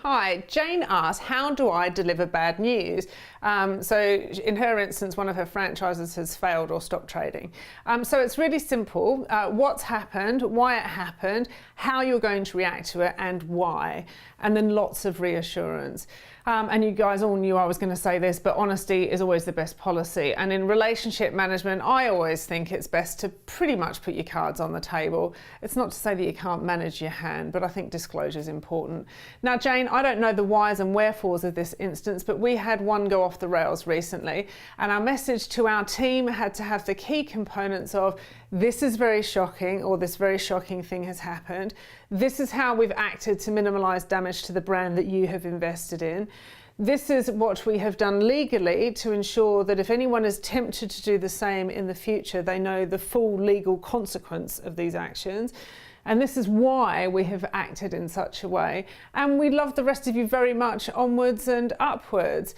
Hi, Jane asked, how do I deliver bad news? So in her instance, one of her franchises has failed or stopped trading. So it's really simple. What's happened, why it happened, how you're going to react to it and why. And then lots of reassurance. And you guys all knew I was going to say this, but honesty is always the best policy. And in relationship management, I always think it's best to pretty much put your cards on the table. It's not to say that you can't manage your hand, but I think disclosure is important. Now, Jane, I don't know the whys and wherefores of this instance, but we had one go off the rails recently, and our message to our team had to have the key components of this is very shocking, or this very shocking thing has happened. This is how we've acted to minimise damage to the brand that you have invested in. This is what we have done legally to ensure that if anyone is tempted to do the same in the future, they know the full legal consequence of these actions. And this is why we have acted in such a way. And we love the rest of you very much onwards and upwards.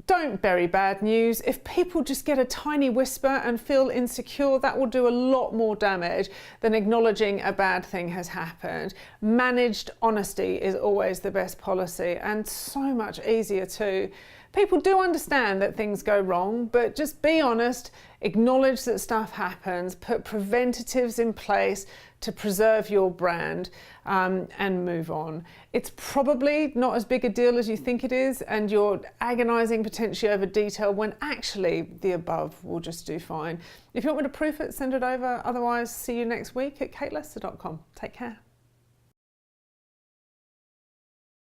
Don't bury bad news. If people just get a tiny whisper and feel insecure, that will do a lot more damage than acknowledging a bad thing has happened. Managed honesty is always the best policy, and so much easier too. People do understand that things go wrong, but just be honest, acknowledge that stuff happens, put preventatives in place to preserve your brand, and move on. It's probably not as big a deal as you think it is, and you're agonising potentially over detail when actually the above will just do fine. If you want me to proof it, send it over. Otherwise, see you next week at katelester.com. Take care.